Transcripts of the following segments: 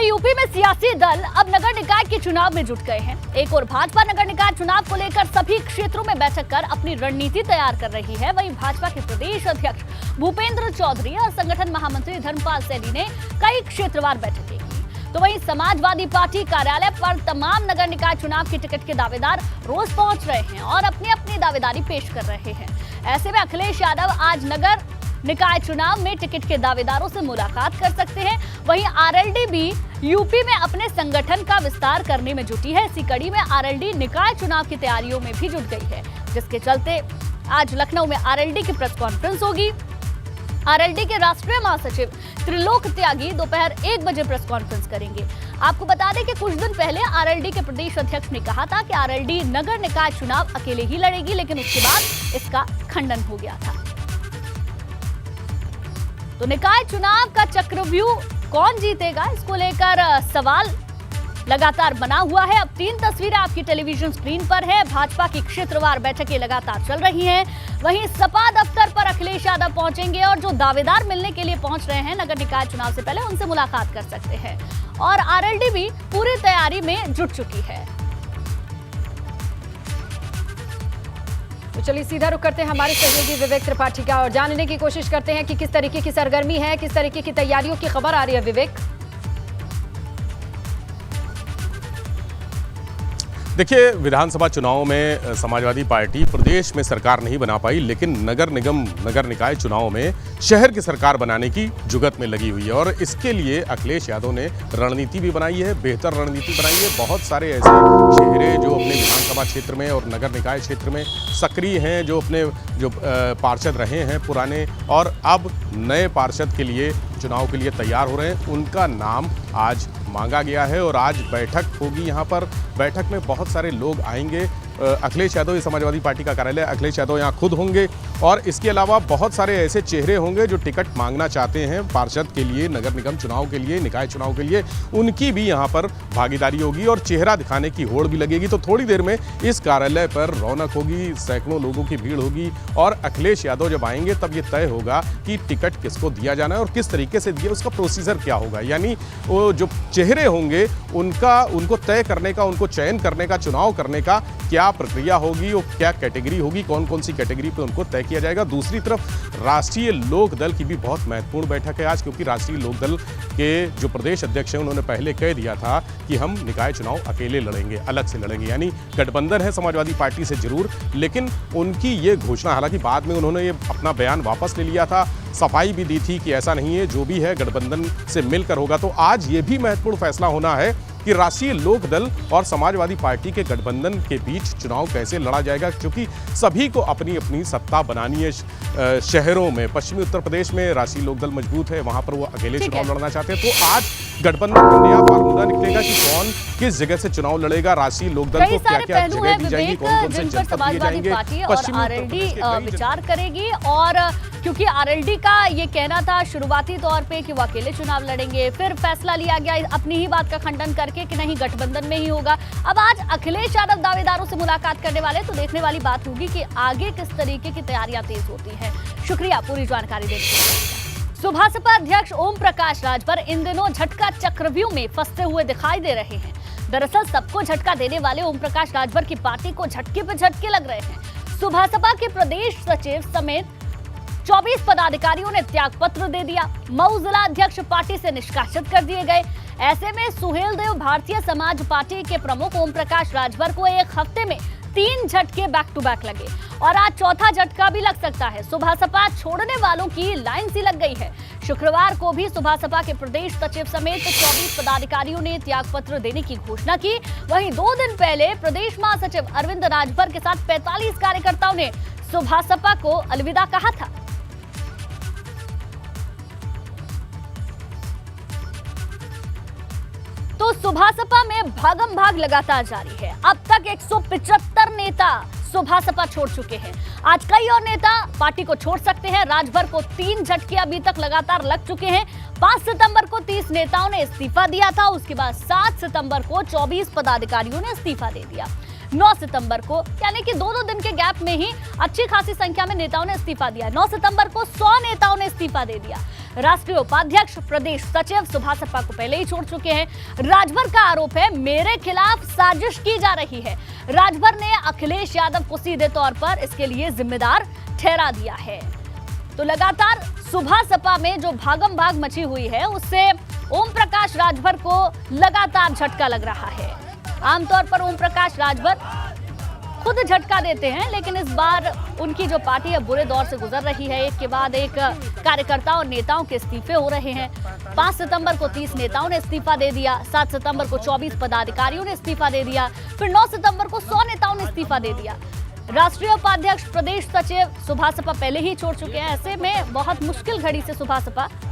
वहीं यूपी में सियासी दल अब नगर निकाय के चुनाव में जुट गए हैं। एक और भाजपा नगर निकाय चुनाव को लेकर सभी क्षेत्रों में बैठक कर अपनी रणनीति तैयार कर रही है। वहीं भाजपा के प्रदेश अध्यक्ष भूपेंद्र चौधरी और संगठन महामंत्री धर्मपाल सैनी ने कई क्षेत्रवार बैठकें की। तो वहीं समाजवादी पार्टी कार्यालय पर तमाम नगर निकाय चुनाव की टिकट के दावेदार रोज पहुंच रहे हैं और अपनी अपनी दावेदारी पेश कर रहे हैं। ऐसे में अखिलेश यादव आज नगर निकाय चुनाव में टिकट के दावेदारों से मुलाकात कर सकते हैं। वहीं आरएलडी भी यूपी में अपने संगठन का विस्तार करने में जुटी है। इसी कड़ी में आरएलडी निकाय चुनाव की तैयारियों में भी जुट गई है, जिसके चलते आज लखनऊ में आरएलडी की प्रेस कॉन्फ्रेंस होगी। आरएलडी के राष्ट्रीय महासचिव त्रिलोक त्यागी दोपहर 1 बजे प्रेस कॉन्फ्रेंस करेंगे। आपको बता दें कि कुछ दिन पहले आरएलडी के प्रदेश अध्यक्ष ने कहा था कि आरएलडी नगर निकाय चुनाव अकेले ही लड़ेगी, लेकिन उसके बाद इसका खंडन हो गया था। तो निकाय चुनाव का चक्रव्यूह कौन जीतेगा, इसको लेकर सवाल लगातार बना हुआ है। अब 3 तस्वीरें आपकी टेलीविजन स्क्रीन पर है। भाजपा की क्षेत्रवार बैठकें लगातार चल रही हैं। वहीं सपा दफ्तर पर अखिलेश यादव पहुंचेंगे और जो दावेदार मिलने के लिए पहुंच रहे हैं नगर निकाय चुनाव से पहले, उनसे मुलाकात कर सकते हैं। और आरएलडी भी पूरी तैयारी में जुट चुकी है। तो चलिए सीधा रुख करते हैं हमारे सहयोगी विवेक त्रिपाठी का और जानने की कोशिश करते हैं कि किस तरीके की सरगर्मी है, किस तरीके की तैयारियों की खबर आ रही है। विवेक, देखिए, विधानसभा चुनाव में समाजवादी पार्टी प्रदेश में सरकार नहीं बना पाई, लेकिन नगर निगम नगर निकाय चुनाव में शहर की सरकार बनाने की जुगत में लगी हुई है। और इसके लिए अखिलेश यादव ने रणनीति भी बनाई है, बेहतर रणनीति बनाई है। बहुत सारे ऐसे चेहरे जो अपने विधानसभा क्षेत्र में और नगर निकाय क्षेत्र में सक्रिय हैं, जो अपने पार्षद रहे हैं पुराने और अब नए पार्षद के लिए चुनाव के लिए तैयार हो रहे हैं, उनका नाम आज मांगा गया है। और आज बैठक होगी यहाँ पर। बैठक में बहुत सारे लोग आएंगे। अखिलेश यादव, समाजवादी पार्टी का कार्यालय, अखिलेश यादव यहाँ खुद होंगे और इसके अलावा बहुत सारे ऐसे चेहरे होंगे जो टिकट मांगना चाहते हैं पार्षद के लिए, नगर निगम चुनाव के लिए, निकाय चुनाव के लिए। उनकी भी यहाँ पर भागीदारी होगी और चेहरा दिखाने की होड़ भी लगेगी। तो थोड़ी देर में इस कार्यालय पर रौनक होगी, सैकड़ों लोगों की भीड़ होगी और अखिलेश यादव जब आएंगे तब ये तय होगा कि टिकट किसको दिया जाना है और किस तरीके से दिया, उसका प्रोसीजर क्या होगा। यानी वो जो चेहरे होंगे उनको तय करने का, उनको चयन करने का, चुनाव करने का क्या प्रक्रिया होगी और क्या कैटेगरी होगी, कौन कौन सी कैटेगरी पे उनको तय किया जाएगा। दूसरी तरफ राष्ट्रीय लोक दल की भी बहुत महत्वपूर्ण बैठक है आज, क्योंकि राष्ट्रीय लोक दल के जो प्रदेश अध्यक्ष हैं उन्होंने पहले कह दिया था कि हम निकाय चुनाव अकेले लड़ेंगे, अलग से लड़ेंगे। यानी गठबंधन है समाजवादी पार्टी से जरूर, लेकिन उनकी ये घोषणा, हालांकि बाद में उन्होंने ये अपना बयान वापस ले लिया था, सफाई भी दी थी कि ऐसा नहीं है, जो भी है गठबंधन से मिलकर होगा। तो आज ये भी महत्वपूर्ण फैसला होना है कि राष्ट्रीय लोक दल और समाजवादी पार्टी के गठबंधन के बीच चुनाव कैसे लड़ा जाएगा, क्योंकि सभी को अपनी अपनी सत्ता बनानी है। शहरों में, पश्चिमी उत्तर प्रदेश में राष्ट्रीय लोक दल मजबूत है, वहां पर वो अकेले चुनाव लड़ना चाहते हैं। तो आज गठबंधन का नया फार्मूला निकलेगा कि कौन किस जगह से चुनाव लड़ेगा, राष्ट्रीय लोक दल को क्या क्या जगह दी जाएगी, कौन कौन से जनपद दिए जाएंगे, पश्चिमी आरएलडी विचार करेगी। और क्योंकि आरएलडी का ये कहना था शुरुआती तौर पे कि वो अकेले चुनाव लड़ेंगे, फिर फैसला लिया गया अपनी ही बात का खंडन करके कि नहीं, गठबंधन में ही होगा। अब आज अखिलेश यादव दावेदारों से मुलाकात करने वाले, तो देखने वाली बात होगी कि आगे किस तरीके की तैयारियां तेज होती हैं। शुक्रिया पूरी जानकारी देने के लिए। सुबह सपा अध्यक्ष ओम प्रकाश राजभर इन दिनों झटका चक्रव्यूह में फंसते हुए दिखाई दे रहे हैं। दरअसल सबको झटका देने वाले ओम प्रकाश राजभर की पार्टी को झटके पे झटके लग रहे हैं। सुबह सपा के प्रदेश सचिव समेत 24 पदाधिकारियों ने त्याग पत्र दे दिया। मऊ जिला अध्यक्ष पार्टी से निष्कासित कर दिए गए। ऐसे में सुहेल देव भारतीय समाज पार्टी के प्रमुख ओम प्रकाश राजभर को एक हफ्ते में 3 झटके बैक टू बैक लगे और आज चौथा झटका भी लग सकता है। सुबह सपा छोड़ने वालों की लाइन सी लग गई है। शुक्रवार को भी सुबह सपा के प्रदेश सचिव समेत 24 पदाधिकारियों ने त्याग पत्र देने की घोषणा की। वहीं 2 दिन पहले प्रदेश महासचिव अरविंद राजभर के साथ 45 कार्यकर्ताओं ने सुबह सपा को अलविदा कहा था। तो सुबह सपा में भागम भाग लगातार जारी है। अब तक 175 नेता सुबह सपा छोड़ चुके हैं। आज कई और नेता पार्टी को छोड़ सकते हैं। राजभर को 3 झटके अभी तक लगातार लग चुके हैं। 5 सितंबर को 30 नेताओं ने इस्तीफा दिया था। उसके बाद 7 सितंबर को 24 पदाधिकारियों ने इस्तीफा दे दिया। 9 सितंबर को, यानी कि 2-2 दिन के गैप में ही अच्छी खासी संख्या में नेताओं ने इस्तीफा दिया। 9 सितंबर को 100 नेताओं ने इस्तीफा दे दिया। राष्ट्रीय उपाध्यक्ष प्रदेश सचिव सुभाष को पहले ही छोड़ चुके हैं। राजभर का आरोप है मेरे खिलाफ साजिश की जा रही है। राजभर ने अखिलेश यादव को सीधे तौर पर इसके लिए जिम्मेदार ठहरा दिया है। तो लगातार सुबह सपा में जो भागम भाग मची हुई है उससे ओम प्रकाश राजभर को लगातार झटका लग रहा है। आमतौर पर ओम प्रकाश राजभर खुद झटका देते हैं, लेकिन इस बार उनकी जो पार्टी है बुरे दौर से गुजर रही है। एक के बाद एक कार्यकर्ताओं और नेताओं के इस्तीफे हो रहे हैं। 5 सितंबर को 30 नेताओं ने इस्तीफा दे दिया, 7 सितंबर को 24 पदाधिकारियों ने इस्तीफा दे दिया, फिर 9 सितंबर को 100 नेताओं ने इस्तीफा दे दिया। राष्ट्रीय उपाध्यक्ष प्रदेश सचिव सुभाष पहले ही छोड़ चुके हैं। ऐसे में बहुत मुश्किल घड़ी से सुभाष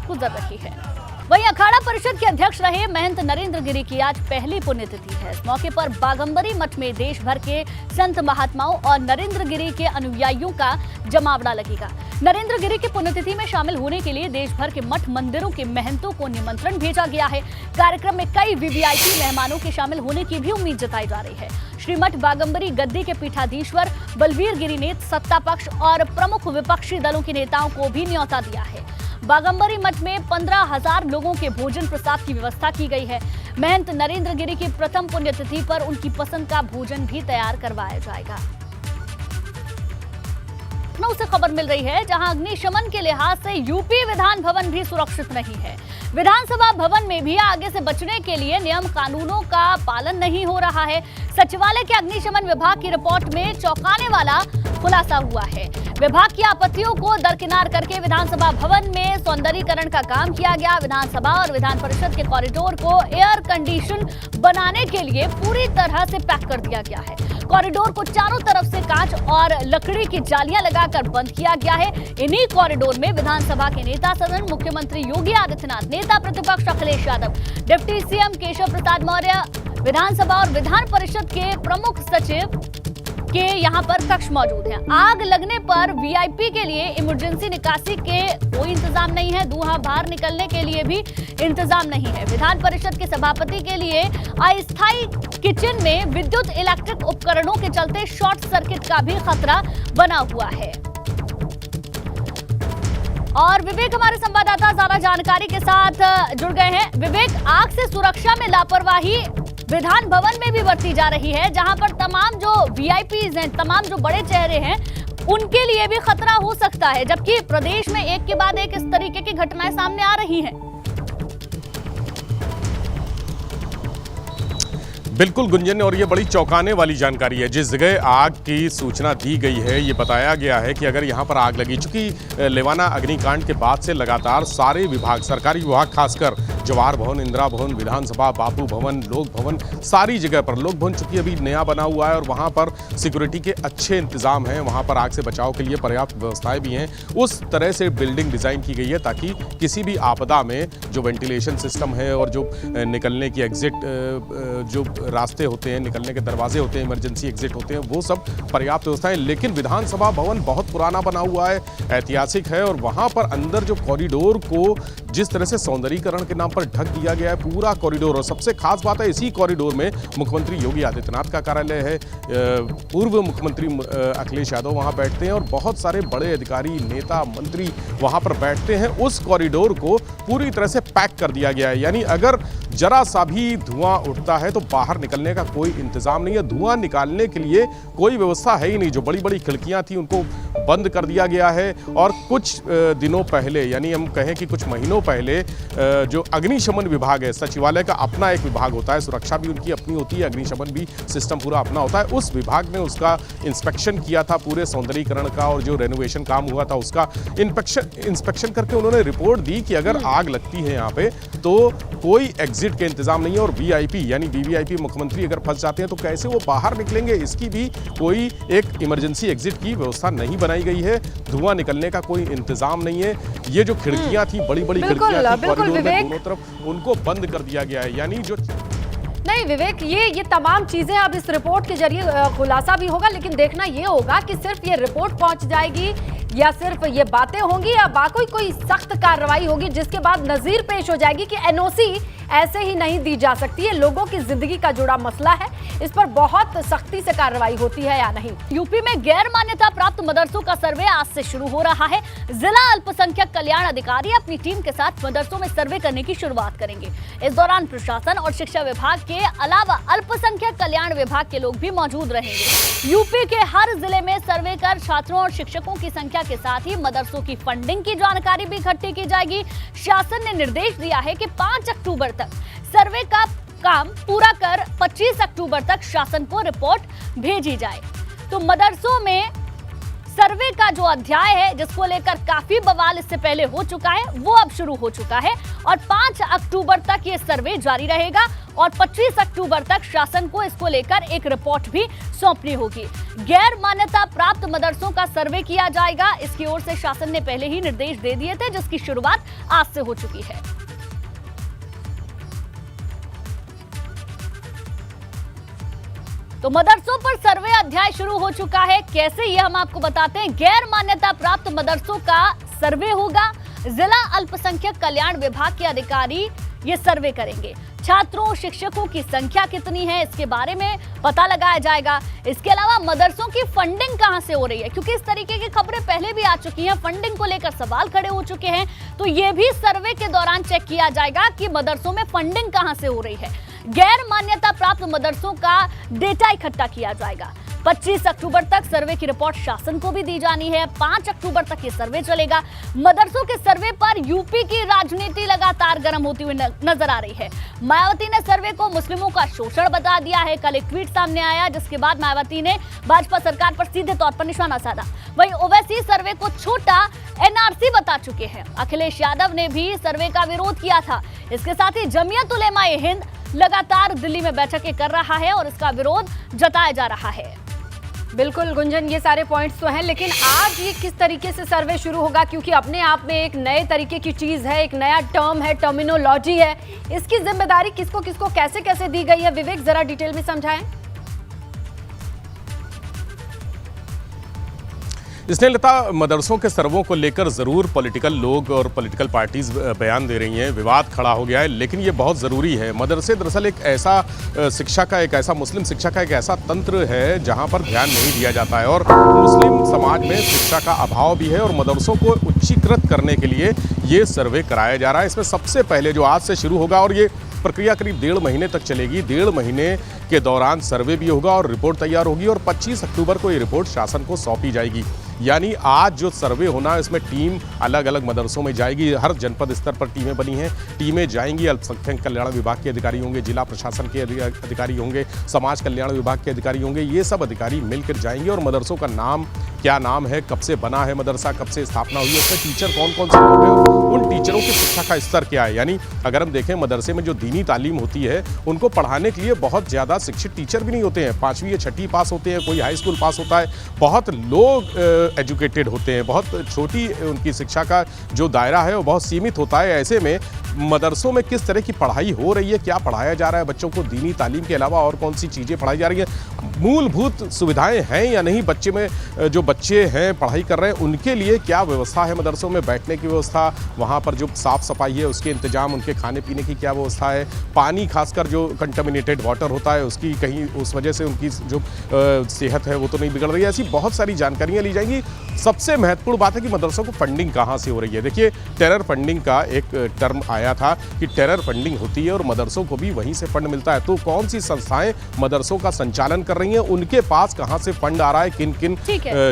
गुजर रही है। वहीं अखाड़ा परिषद के अध्यक्ष रहे महंत नरेंद्र गिरी की आज पहली पुण्यतिथि है। इस मौके पर बागंबरी मठ में देश भर के संत महात्माओं और नरेंद्र गिरी के अनुयायियों का जमावड़ा लगेगा। नरेंद्र गिरी की पुण्यतिथि में शामिल होने के लिए देश भर के मठ मंदिरों के महंतों को निमंत्रण भेजा गया है। कार्यक्रम में कई वीवीआईपी मेहमानों के शामिल होने की भी उम्मीद जताई जा रही है। श्रीमठ बागंबरी गद्दी के पीठाधीश्वर बलवीर गिरी ने सत्ता पक्ष और प्रमुख विपक्षी दलों के नेताओं को भी न्योता दिया है। बागंबरी मठ में 15,000 लोगों के भोजन प्रसाद की व्यवस्था की गई है। महंत नरेंद्र गिरी की प्रथम पुण्यतिथि पर उनकी पसंद का भोजन भी तैयार करवाया जाएगा। लखनऊ से खबर मिल रही है, जहां अग्निशमन के लिहाज से यूपी विधान भवन भी सुरक्षित नहीं है। विधानसभा भवन में भी आगे से बचने के लिए नियम कानूनों का पालन नहीं हो रहा है। सचिवालय के अग्निशमन विभाग की रिपोर्ट में चौंकाने वाला खुलासा हुआ है। विभाग की आपत्तियों को दरकिनार करके विधानसभा भवन में सौंदर्यीकरण का काम किया गया। विधानसभा और विधान परिषद के कॉरिडोर को एयर कंडीशन बनाने के लिए पूरी तरह से पैक कर दिया गया है। कॉरिडोर को चारों तरफ से कांच और लकड़ी की जालियां लगाकर बंद किया गया है। इन्हीं कॉरिडोर में विधानसभा के नेता सदन मुख्यमंत्री योगी आदित्यनाथ, नेता प्रतिपक्ष अखिलेश यादव, डिप्टी सीएम केशव प्रसाद मौर्य, विधानसभा और विधान परिषद के प्रमुख सचिव के यहां पर कक्ष मौजूद हैं। आग लगने पर वीआईपी के लिए इमरजेंसी निकासी के कोई इंतजाम नहीं है। धुआं बाहर निकलने के लिए भी इंतजाम नहीं है। विधान परिषद के सभापति के लिए अस्थायी किचन में विद्युत इलेक्ट्रिक उपकरणों के चलते शॉर्ट सर्किट का भी खतरा बना हुआ है। और विवेक हमारे संवाददाता ज्यादा जानकारी के साथ जुड़ गए हैं। विवेक, आग से सुरक्षा में लापरवाही विधान भवन में भी बरती जा रही है, जहां पर तमाम जो वीआईपीज हैं, तमाम जो बड़े चेहरे हैं, उनके लिए भी खतरा हो सकता है, जबकि प्रदेश में एक के बाद एक इस तरीके की घटनाएं सामने आ रही हैं। बिल्कुल गुंजन, और ये बड़ी चौंकाने वाली जानकारी है। जिस जगह आग की सूचना दी गई है, ये बताया गया है कि अगर यहाँ पर आग लगी, चूंकि लेवाना अग्निकांड के बाद से लगातार सारे विभाग, सरकारी विभाग खासकर जवाहर भवन, इंदिरा भवन, विधानसभा, बापू भवन, लोक भवन, सारी जगह पर, लोक भवन चूंकि अभी नया बना हुआ है और वहाँ पर सिक्योरिटी के अच्छे इंतजाम हैं, वहाँ पर आग से बचाव के लिए पर्याप्त व्यवस्थाएं भी हैं। उस तरह से बिल्डिंग डिज़ाइन की गई है ताकि किसी भी आपदा में जो वेंटिलेशन सिस्टम है और जो निकलने की एग्जिट जो रास्ते होते हैं, निकलने के दरवाजे होते हैं, इमरजेंसी एग्जिट होते हैं, वो सब पर्याप्त व्यवस्थाएं। लेकिन विधानसभा भवन बहुत पुराना बना हुआ है, ऐतिहासिक है, और वहाँ पर अंदर जो कॉरिडोर को जिस तरह से सौंदर्यीकरण के नाम पर ढक दिया गया है पूरा कॉरिडोर, और सबसे खास बात है इसी कॉरिडोर में मुख्यमंत्री योगी आदित्यनाथ का कार्यालय है। पूर्व मुख्यमंत्री अखिलेश यादव वहाँ बैठते हैं और बहुत सारे बड़े अधिकारी, नेता, मंत्री वहाँ पर बैठते हैं। उस कॉरिडोर को पूरी तरह से पैक कर दिया गया है, यानी अगर जरा सा भी धुआं उठता है तो बाहर निकलने का कोई इंतजाम नहीं है। धुआं निकालने के लिए कोई व्यवस्था है ही नहीं। जो बड़ी बड़ी खिड़कियां थी उनको बंद कर दिया गया है। और कुछ दिनों पहले, यानी हम कहें कि कुछ महीनों पहले, जो अग्निशमन विभाग है, सचिवालय का अपना एक विभाग होता है, सुरक्षा भी उनकी अपनी होती है, अग्निशमन भी सिस्टम पूरा अपना होता है, उस विभाग ने उसका इंस्पेक्शन किया था, पूरे सौंदर्यीकरण का और जो रेनोवेशन काम हुआ था उसका इंस्पेक्शन करके उन्होंने रिपोर्ट दी कि अगर आग लगती है यहाँ पे तो कोई एग्जिट के इंतजाम नहीं है, और वीआईपी यानी वीवीआईपी मुख्यमंत्री अगर फंस जाते हैं तो कैसे वो बाहर निकलेंगे, इसकी भी कोई एक इमरजेंसी एग्जिट की व्यवस्था नहीं बनाई गई है। धुआं निकलने का कोई इंतजाम नहीं है। ये जो खिड़कियां थी, बड़ी बड़ी खिड़कियां थी कॉरिडोर में दोनों तरफ, उनको बंद कर दिया गया है। यानी जो नहीं विवेक, ये तमाम चीजें अब इस रिपोर्ट के जरिए खुलासा भी होगा, लेकिन देखना ये होगा कि सिर्फ ये रिपोर्ट पहुंच जाएगी या सिर्फ ये बातें होंगी या बाकी कोई सख्त कार्रवाई होगी जिसके बाद नजीर पेश हो जाएगी कि एनओसी ऐसे ही नहीं दी जा सकती है। लोगों की जिंदगी का जुड़ा मसला है, इस पर बहुत सख्ती से कार्रवाई होती है या नहीं। यूपी में गैर मान्यता प्राप्त मदरसों का सर्वे आज से शुरू हो रहा है। जिला अल्पसंख्यक कल्याण अधिकारी अपनी टीम के साथ मदरसों में सर्वे करने की शुरुआत करेंगे। इस दौरान प्रशासन और शिक्षा विभाग के अलावा अल्पसंख्यक कल्याण विभाग के लोग भी मौजूद रहेंगे। यूपी के हर जिले में सर्वे कर छात्रों और शिक्षकों की संख्या के साथ ही मदरसों की फंडिंग की जानकारी भी इकट्ठी की जाएगी। शासन ने निर्देश दिया है कि 5 अक्टूबर तक सर्वे का काम पूरा कर 25 अक्टूबर तक शासन को रिपोर्ट भेजी जाए। तो मदरसों में सर्वे का जो अध्याय है, जिसको लेकर काफी बवाल इससे पहले हो चुका है, वो अब शुरू हो चुका है और 5 अक्टूबर तक ये सर्वे जारी रहेगा और 25 अक्टूबर तक शासन को इसको लेकर एक रिपोर्ट भी सौंपनी होगी। गैर मान्यता प्राप्त मदरसों का सर्वे किया जाएगा। इसकी ओर से शासन ने पहले ही निर्देश दे दिए थे, जिसकी शुरुआत आज से हो चुकी है। तो मदरसों पर सर्वे अध्याय शुरू हो चुका है। कैसे, ये हम आपको बताते हैं। गैर मान्यता प्राप्त मदरसों का सर्वे होगा। जिला अल्पसंख्यक कल्याण विभाग के अधिकारी ये सर्वे करेंगे। छात्रों शिक्षकों की संख्या कितनी है, इसके बारे में पता लगाया जाएगा। इसके अलावा मदरसों की फंडिंग कहां से हो रही है, क्योंकि इस तरीके की खबरें पहले भी आ चुकी हैं। फंडिंग को लेकर सवाल खड़े हो चुके हैं, तो ये भी सर्वे के दौरान चेक किया जाएगा कि मदरसों में फंडिंग कहां से हो रही है। गैर मान्यता प्राप्त मदरसों का डेटा इकट्ठा किया जाएगा। 25 अक्टूबर तक सर्वे की रिपोर्ट शासन को भी दी जानी है। 5 अक्टूबर तक ये सर्वे चलेगा। मदरसों के सर्वे पर यूपी की राजनीति लगातार गर्म होती हुई नजर आ रही है। मायावती ने सर्वे को मुस्लिमों का शोषण बता दिया है। कल एक ट्वीट सामने आया, जिसके बाद मायावती ने भाजपा सरकार पर सीधे तौर पर निशाना साधा। वहीं ओवैसी सर्वे को छोटा एनआरसी बता चुके हैं। अखिलेश यादव ने भी सर्वे का विरोध किया था। इसके साथ ही जमीयत उलेमा ए हिंद लगातार दिल्ली में बैठकें कर रहा है और इसका विरोध जताया जा रहा है। बिल्कुल गुंजन, ये सारे पॉइंट्स तो हैं, लेकिन आज ये किस तरीके से सर्वे शुरू होगा, क्योंकि अपने आप में एक नए तरीके की चीज है, एक नया टर्म है, टर्मिनोलॉजी है। इसकी जिम्मेदारी किसको किसको कैसे कैसे दी गई है, विवेक जरा डिटेल में समझाएं। स्नेहलता, मदरसों के सर्वों को लेकर ज़रूर पॉलिटिकल लोग और पॉलिटिकल पार्टीज बयान दे रही हैं, विवाद खड़ा हो गया है, लेकिन ये बहुत ज़रूरी है। मदरसे दरअसल एक ऐसा शिक्षा का, एक ऐसा मुस्लिम शिक्षा का एक ऐसा तंत्र है जहां पर ध्यान नहीं दिया जाता है और मुस्लिम समाज में शिक्षा का अभाव भी है और मदरसों को उच्चीकृत करने के लिए ये सर्वे कराया जा रहा है। इसमें सबसे पहले जो आज से शुरू होगा और ये प्रक्रिया करीब 1.5 महीने तक चलेगी। 1.5 महीने के दौरान सर्वे भी होगा और रिपोर्ट तैयार होगी और 25 अक्टूबर को ये रिपोर्ट शासन को सौंपी जाएगी। यानी आज जो सर्वे होना है, इसमें टीम अलग अलग मदरसों में जाएगी। हर जनपद स्तर पर टीमें बनी हैं, टीमें जाएंगी। अल्पसंख्यक कल्याण विभाग के अधिकारी होंगे, जिला प्रशासन के अधिकारी होंगे, समाज कल्याण विभाग के अधिकारी होंगे। ये सब अधिकारी मिलकर जाएंगे और मदरसों का नाम क्या नाम है, कब से बना है मदरसा, कब से स्थापना हुई है, उसमें टीचर कौन कौन से लोग हैं, उन टीचरों की शिक्षा का स्तर क्या है। यानी अगर हम देखें, मदरसे में जो दीनी तालीम होती है, उनको पढ़ाने के लिए बहुत ज़्यादा शिक्षित टीचर भी नहीं होते हैं। 5वीं या 6ठी पास होते हैं, कोई हाई स्कूल पास होता है। बहुत लोग एजुकेटेड होते हैं, बहुत छोटी उनकी शिक्षा का जो दायरा है वो बहुत सीमित होता है। ऐसे में मदरसों में किस तरह की पढ़ाई हो रही है, क्या पढ़ाया जा रहा है, बच्चों को दीनी तालीम के अलावा और कौन सी चीज़ें पढ़ाई जा रही है, मूलभूत सुविधाएं हैं या नहीं, बच्चे में जो बच्चे हैं पढ़ाई कर रहे हैं उनके लिए क्या व्यवस्था है मदरसों में, बैठने की व्यवस्था, वहाँ पर जो साफ़ सफाई है उसके इंतजाम, उनके खाने पीने की क्या व्यवस्था है, पानी खासकर जो कंटामिनेटेड वाटर होता है उसकी कहीं उस वजह से उनकी जो सेहत है वो तो नहीं बिगड़ रही है। ऐसी बहुत सारी जानकारियाँ ली जाएंगी। सबसे महत्वपूर्ण बात है कि मदरसों को फंडिंग कहाँ से हो रही है। देखिए, टेरर फंडिंग का एक टर्म आया था कि टेरर फंडिंग होती है और मदरसों को भी वहीं से फंड मिलता है। तो कौन सी संस्थाएं मदरसों का संचालन कर रही हैं, उनके पास कहां से फंड आ रहा है, किन किन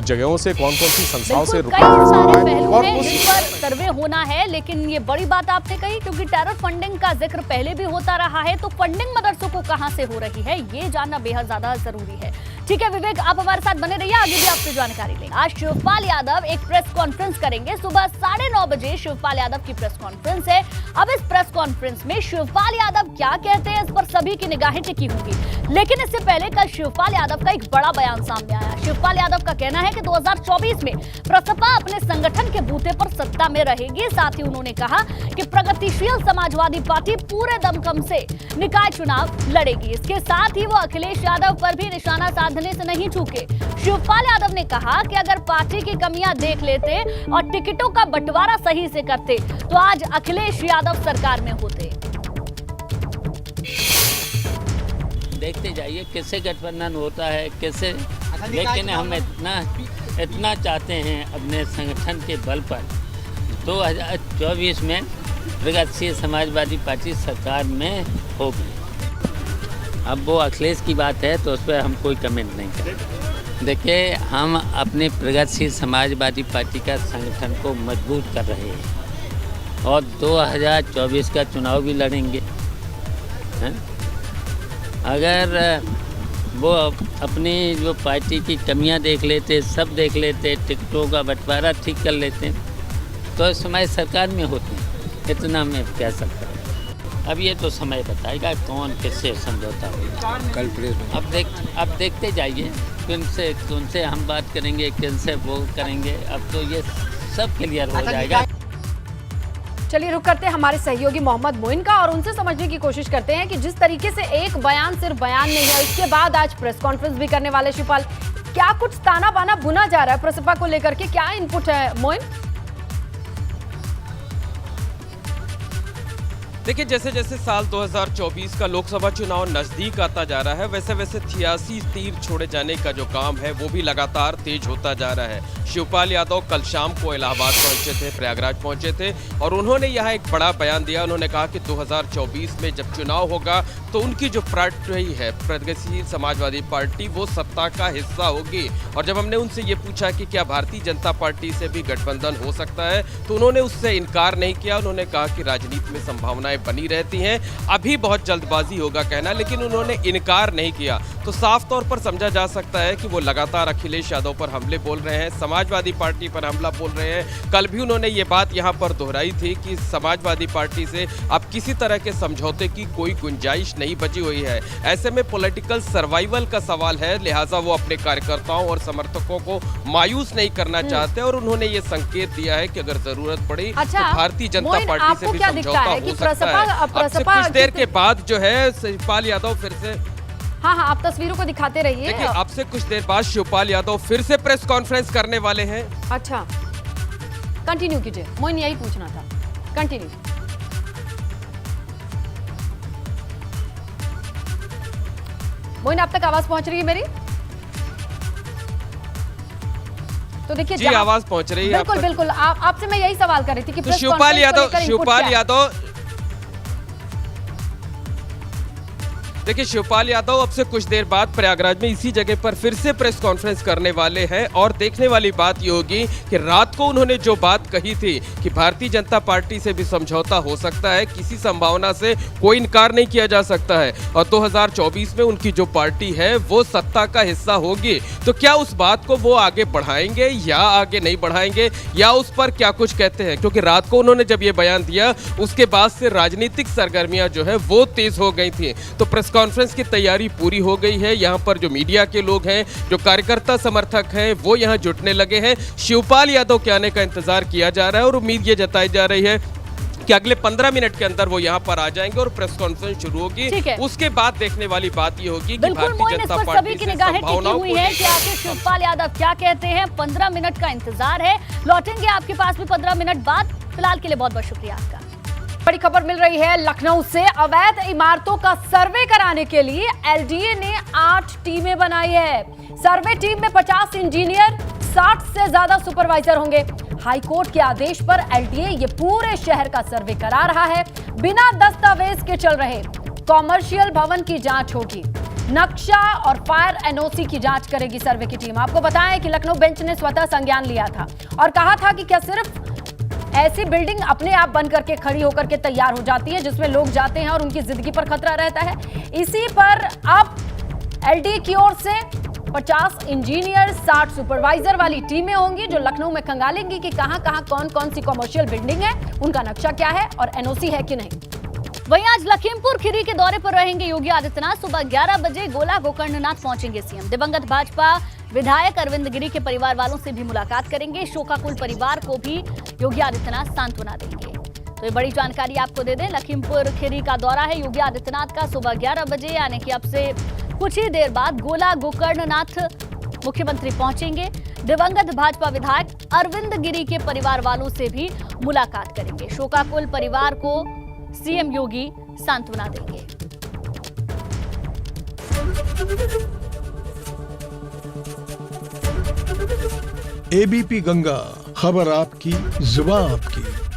जगहों से, कौन कौन सी संस्थाओं से रुपए और उस पर सर्वे होना है। लेकिन ये बड़ी बात आपने कही, क्योंकि टेरर फंडिंग का जिक्र पहले भी होता रहा है, तो फंडिंग मदरसों को कहां से हो रही है ये जानना बेहद ज्यादा जरूरी है। ठीक है विवेक, आप हमारे साथ बने रहिए, आगे भी आपसे जानकारी लेंगे। आज शिवपाल यादव एक प्रेस कॉन्फ्रेंस करेंगे। सुबह 9:30 बजे शिवपाल यादव की प्रेस कॉन्फ्रेंस है। अब इस प्रेस कॉन्फ्रेंस में शिवपाल यादव क्या कहते हैं, इस पर सभी की निगाहें टिकी होंगी। लेकिन इससे पहले कल शिवपाल यादव का एक बड़ा बयान सामने आया। शिवपाल यादव का कहना है कि 2024 में प्रसपा अपने संगठन के बूते पर सत्ता में रहेगी। साथ ही उन्होंने कहा कि प्रगतिशील समाजवादी पार्टी पूरे दमखम से निकाय चुनाव लड़ेगी। इसके साथ ही वो अखिलेश यादव पर भी निशाना साधने से नहीं चूके। शिवपाल यादव ने कहा कि अगर पार्टी की कमियां देख लेते और टिकटों का बंटवारा सही से करते तो आज अखिलेश यादव सरकार में होते। देखते जाइए कैसे गठबंधन होता है कैसे, लेकिन हम इतना चाहते हैं अपने संगठन के बल पर 2024 में प्रगतिशील समाजवादी पार्टी सरकार में होगी। अब वो अखिलेश की बात है तो उस पर हम कोई कमेंट नहीं करेंगे। देखिए, हम अपने प्रगतिशील समाजवादी पार्टी का संगठन को मजबूत कर रहे हैं और 2024 का चुनाव भी लड़ेंगे हैं? अगर वो अपनी जो पार्टी की कमियां देख लेते, सब देख लेते, टिकटों का बंटवारा ठीक कर लेते तो इस समय सरकार में होते हैं। इतना मैं कह सकता हूँ। अब ये तो समय बताएगा कौन किससे समझौता होगा। कल प्रेस में अब देखते जाइए किनसे हम बात करेंगे, किनसे वो करेंगे। अब तो ये सब क्लियर हो जाएगा। चलिए रुक करते हैं हमारे सहयोगी मोहम्मद मोइन का और उनसे समझने की कोशिश करते हैं कि जिस तरीके से एक बयान सिर्फ बयान नहीं है, उसके बाद आज प्रेस कॉन्फ्रेंस भी करने वाले शिवपाल, क्या कुछ ताना बाना बुना जा रहा है प्रसपा को लेकर के, क्या इनपुट है मोइन? देखिए, जैसे जैसे साल 2024 का लोकसभा चुनाव नजदीक आता जा रहा है, वैसे वैसे 86 तीर छोड़े जाने का जो काम है वो भी लगातार तेज होता जा रहा है। शिवपाल यादव कल शाम को इलाहाबाद पहुंचे थे, प्रयागराज पहुंचे थे और उन्होंने यहाँ एक बड़ा बयान दिया। उन्होंने कहा कि 2024 में जब चुनाव होगा तो उनकी जो पार्टी है प्रगतिशील समाजवादी पार्टी, वो सत्ता का हिस्सा होगी। और जब हमने उनसे ये पूछा कि क्या भारतीय जनता पार्टी से भी गठबंधन हो सकता है, तो उन्होंने उससे इनकार नहीं किया। उन्होंने कहा कि राजनीति में संभावनाएं बनी रहती हैं, अभी बहुत जल्दबाजी होगा कहना, लेकिन उन्होंने इनकार नहीं किया। तो साफ तौर पर समझा जा सकता है कि वो लगातार अखिलेश यादव पर हमले बोल रहे हैं, समाजवादी पार्टी पर हमला बोल रहे हैं। कल भी उन्होंने ये बात यहाँ पर दोहराई थी कि समाजवादी पार्टी से अब किसी तरह के समझौते की कोई गुंजाइश नहीं बची हुई है। ऐसे में पॉलिटिकल सर्वाइवल का सवाल है, लिहाजा वो अपने कार्यकर्ताओं और समर्थकों को मायूस नहीं करना चाहते और उन्होंने ये संकेत दिया है कि अगर जरूरत पड़ी तो भारतीय जनता पार्टी से भी समझौता हो सकता है। अब से कुछ देर के बाद जो है शिवपाल यादव फिर से, हाँ, आप तस्वीरों को दिखाते रहिए। देखिए, अब से कुछ देर बाद शिवपाल यादव फिर से प्रेस कॉन्फ्रेंस करने वाले हैं। अच्छा, कंटिन्यू कीजिए मोइन, यही पूछना था, कंटिन्यू। मोइन, आप तक आवाज पहुंच रही है मेरी? तो देखिए जी, आवाज पहुंच रही है। बिल्कुल बिल्कुल, आपसे मैं यही सवाल कर रही थी कि तो शिवपाल यादव देखिए, शिवपाल यादव अब से कुछ देर बाद प्रयागराज में इसी जगह पर फिर से प्रेस कॉन्फ्रेंस करने वाले हैं और देखने वाली बात ये होगी कि रात को उन्होंने जो बात कही थी कि भारतीय जनता पार्टी से भी समझौता हो सकता है, किसी संभावना से कोई इनकार नहीं किया जा सकता है और 2024 में उनकी जो पार्टी है वो सत्ता का हिस्सा होगी। तो क्या उस बात को वो आगे बढ़ाएंगे या आगे नहीं बढ़ाएंगे, या उस पर क्या कुछ कहते हैं? क्योंकि रात को उन्होंने जब ये बयान दिया उसके बाद से राजनीतिक सरगर्मियां जो है वो तेज हो गई थी। तो प्रेस कॉन्फ्रेंस की तैयारी पूरी हो गई है। यहाँ पर जो मीडिया के लोग हैं, जो कार्यकर्ता समर्थक हैं, वो यहाँ जुटने लगे हैं। शिवपाल यादव के आने का इंतजार किया जा रहा है और उम्मीद ये जताई जा रही है कि अगले 15 मिनट के अंदर वो यहाँ पर आ जाएंगे और प्रेस कॉन्फ्रेंस शुरू होगी। उसके बाद देखने वाली बात ये होगी कि भारतीय जनता पार्टी से संभावनाओं को है कि आखिर शिवपाल यादव क्या कहते हैं। 15 मिनट का इंतजार है, लौटेंगे आपके पास भी 15 मिनट बाद। फिलहाल के लिए बहुत बहुत शुक्रिया आपका। बड़ी खबर मिल रही है लखनऊ से। अवैध इमारतों का सर्वे कराने के लिए एलडीए ने 8 टीमें बनाई है। सर्वे टीम में 50 इंजीनियर, 60 से ज्यादा सुपरवाइजर होंगे। हाईकोर्ट के आदेश पर एलडीए ये पूरे शहर का सर्वे करा रहा है। बिना दस्तावेज के चल रहे कॉमर्शियल भवन की जांच होगी। नक्शा और फायर एनओसी की जांच करेगी सर्वे की टीम। आपको बताएं कि लखनऊ बेंच ने स्वतः संज्ञान लिया था और कहा था कि क्या सिर्फ ऐसी बिल्डिंग अपने आप बन करके खड़ी होकर के तैयार हो जाती है जिसमें लोग जाते हैं और उनकी जिंदगी पर खतरा रहता है। इसी पर अब एलडीए की ओर से 50 इंजीनियर, 60 सुपरवाइजर वाली टीमें होंगी जो लखनऊ में खंगालेंगी कि कहां-कहां कौन-कौन सी कमर्शियल बिल्डिंग है, उनका नक्शा क्या है और एनओसी है कि नहीं। वहीं आज लखीमपुर खीरी के दौरे पर रहेंगे योगी आदित्यनाथ। सुबह 11 बजे गोला गोकर्णनाथ पहुंचेंगे सीएम। दिवंगत भाजपा विधायक अरविंद गिरी के परिवार वालों से भी मुलाकात करेंगे। शोकाकुल परिवार को भी योगी आदित्यनाथ सांत्वना देंगे। तो ये बड़ी जानकारी आपको दे दें, लखीमपुर खीरी का दौरा है योगी आदित्यनाथ का सुबह 11 बजे, यानी कि अब से कुछ ही देर बाद गोला गोकर्णनाथ मुख्यमंत्री पहुंचेंगे। दिवंगत भाजपा विधायक अरविंद गिरी के परिवार वालों से भी मुलाकात करेंगे। शोकाकुल परिवार को सीएम योगी सांत्वना देंगे। एबीपी गंगा, खबर आपकी, जुबान आपकी।